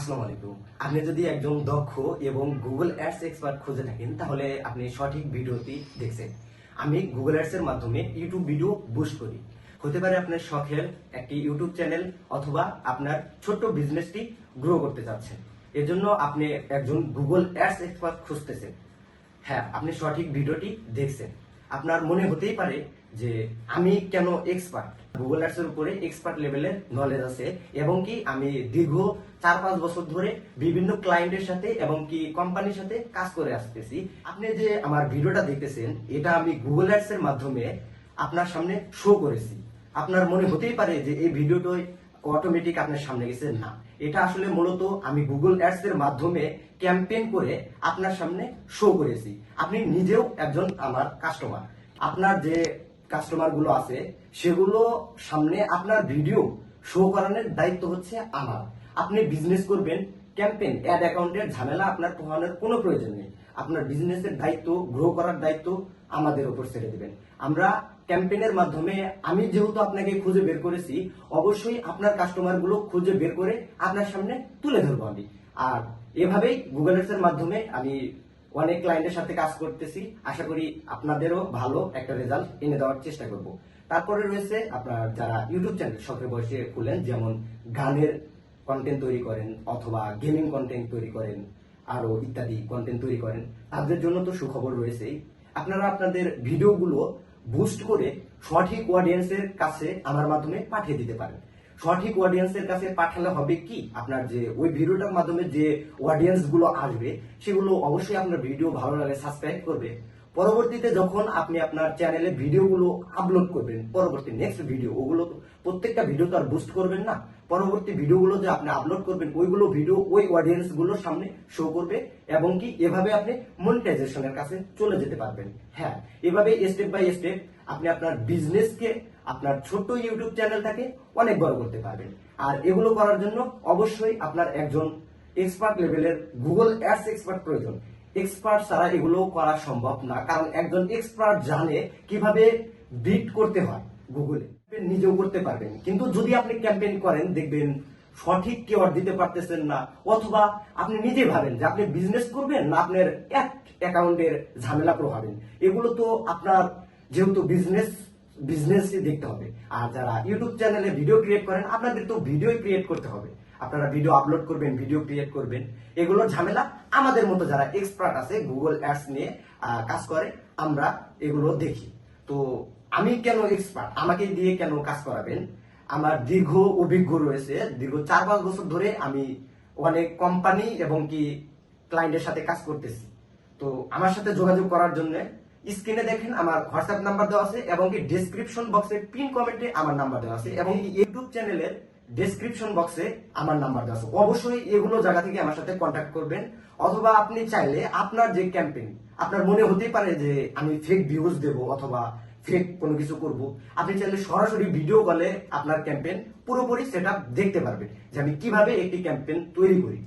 আসসালামু আলাইকুম। আপনি যদি একজন দক্ষ এবং গুগল অ্যাডস এক্সপার্ট খুঁজে থাকেন তাহলে আপনি সঠিক ভিডিওটি দেখছেন। আমি গুগল অ্যাডস এর মাধ্যমে ইউটিউব ভিডিও বুস্ট করি। হতে পারে আপনার শখের একটি ইউটিউব চ্যানেল অথবা আপনার ছোট্ট বিজনেসটি গ্রো করতে চাচ্ছেন। এর জন্য আপনি একজন গুগল অ্যাডস এক্সপার্ট খুঁজতেছেন। হ্যাঁ, আপনি সঠিক ভিডিওটি দেখছেন। আপনার মনে হতেই পারে যে আমি কেন এক্সপার্ট, গুগল অ্যাডস এর উপরে এক্সপার্ট লেভেলের নলেজ আছে এবং কি আমি দীর্ঘ 4-5 বছর ধরে বিভিন্ন ক্লায়েন্টের সাথে এবং কি কোম্পানির সাথে কাজ করে আসতেছি। আপনি যে আমার ভিডিওটা দেখতেছেন এটা আমি গুগল অ্যাডস এর মাধ্যমে আপনার সামনে শো করেছি। আপনার মনে হতেই পারে যে এই ভিডিওটাই অটোমেটিক আপনার সামনে গেছে, না, এটা আসলে মূলত আমি গুগল অ্যাডস এর মাধ্যমে ক্যাম্পেইন করে আপনার সামনে শো করেছি। আপনি নিজেও একজন আমার কাস্টমার। আপনার যে কাস্টমার গুলো আছে সেগুলো সামনে আপনার ভিডিও শো করানোর দায়িত্ব হচ্ছে আমার। আপনি বিজনেস করবেন, ক্যাম্পেইন অ্যাড অ্যাকাউন্টের ঝামেলা আপনার পোহানোর কোনো প্রয়োজন নেই। আপনার বিজনেসের দায়িত্ব, গ্রো করার দায়িত্ব আমাদের উপর ছেড়ে দিবেন। আমরা ক্যাম্পেইনের মাধ্যমে, আমি যেহেতু আপনাকে খুঁজে বের করেছি, অবশ্যই আপনার কাস্টমার গুলো খুঁজে বের করে আপনার সামনে তুলে ধরবো আমি। আর এভাবেই গুগল অ্যাডস এর মাধ্যমে আমি অনেক ক্লায়েন্টের সাথে কাজ করতেছি। আশা করি আপনাদেরও ভালো একটা রেজাল্ট এনে দেওয়ার চেষ্টা করব। তারপরে রয়েছে আপনার যারা ইউটিউব চ্যানেল শখের বয়সে খুলেন, যেমন গানের কন্টেন্ট তৈরি করেন অথবা গেমিং কন্টেন্ট তৈরি করেন, আরো ইত্যাদি কন্টেন্ট তৈরি করেন, তাদের জন্য তো সুখবর রয়েছেই। আপনারা আপনাদের ভিডিওগুলো বুস্ট করে সঠিক অডিয়েন্সের কাছে আমার মাধ্যমে পাঠিয়ে দিতে পারেন। সঠিক অডিয়েন্সের কাছে পাঠালে হবে কি, আপনার যে ওই ভিডিওটার মাধ্যমে যে অডিয়েন্স গুলো আসবে সেগুলো অবশ্যই আপনার ভিডিও ভালো লাগে সাবস্ক্রাইব করবে। পরবর্তীতে যখন আপনি আপনার চ্যানেলে ভিডিওগুলো আপলোড করবেন, পরবর্তী নেক্সট ভিডিও, ওগুলো প্রত্যেকটা ভিডিও তো আর বুস্ট করবেন না, পরবর্তী ভিডিওগুলো যে আপনি আপলোড করবেন ওইগুলো ভিডিও ওই অডিয়েন্স গুলোর সামনে শো করবে এবং কি এভাবে আপনি মনিটাইজেশনের কাছে চলে যেতে পারবেন। হ্যাঁ, এভাবে স্টেপ বাই স্টেপ আপনি আপনার বিজনেসকে, আপনার ছোট্ট ইউটিউব চ্যানেলটাকে অনেক বড় করতে পারবেন। আর এগুলো করার জন্য অবশ্যই আপনার একজন এক্সপার্ট লেভেলের গুগল অ্যাডস এক্সপার্ট প্রয়োজন। এক্সপার্ট ছাড়া এগুলো করা সম্ভব না, কারণ একজন এক্সপার্ট জানে কিভাবে বিট করতে হয় গুগলে, নিজেও করতে পারবেন। কিন্তু যদি আপনি ক্যাম্পেইন করেন, দেখবেন সঠিক কিওয়ার্ড দিতে পারতেছেন না, অথবা আপনি নিজে ভাবেন যে আপনি বিজনেস করবেন না আপনার অ্যাকাউন্টের ঝামেলা পোহাবেন, এগুলো তো আপনার যেহেতু বিজনেসই দেখতে হবে। আর যারা ইউটিউব চ্যানেলে ভিডিও ক্রিয়েট করেন, আপনাদের তো ভিডিও ক্রিয়েট করতে হবে। আপনারা ভিডিও আপলোড করবেন, ভিডিও ক্রিয়েট করবেন, এগুলোর ঝামেলা আমাদের মতো যারা এক্সপার্ট আছে গুগল অ্যাডস নিয়ে কাজ করে, আমরা এগুলো দেখি। তো আমি কেন এক্সপার্ট, আমাকে দিয়ে কেন কাজ করাবেন? আমার দীর্ঘ অভিজ্ঞ রয়েছে। দীর্ঘ 4-5 বছর ধরে আমি অনেক কোম্পানি এবং কি ক্লায়েন্টের সাথে কাজ করতেছি। তো আমার সাথে যোগাযোগ করার জন্য স্ক্রিনে দেখেন আমার হোয়াটসঅ্যাপ নাম্বার দেওয়া আছে এবং কি ডেসক্রিপশন বক্সে পিন কমেন্টে আমার নাম্বার দেওয়া আছে এবং ইউটিউব চ্যানেলের ডেসক্রিপশন বক্সে আমার নাম্বার দেওয়া আছে। অবশ্যই এগুলো জায়গা থেকে আমার সাথে কন্ট্যাক্ট করবেন। অথবা আপনি চাইলে আপনার যে ক্যাম্পেইন, আপনার মনে হতেই পারে যে আমি ফেক ভিউজ দেব অথবা ফেক কোনো কিছু করব, আপনি চাইলে সরাসরি ভিডিও কলে আপনার ক্যাম্পেইন পুরোপুরি সেটআপ দেখতে পারবেন যে আমি কিভাবে একটি ক্যাম্পেইন তৈরি করি।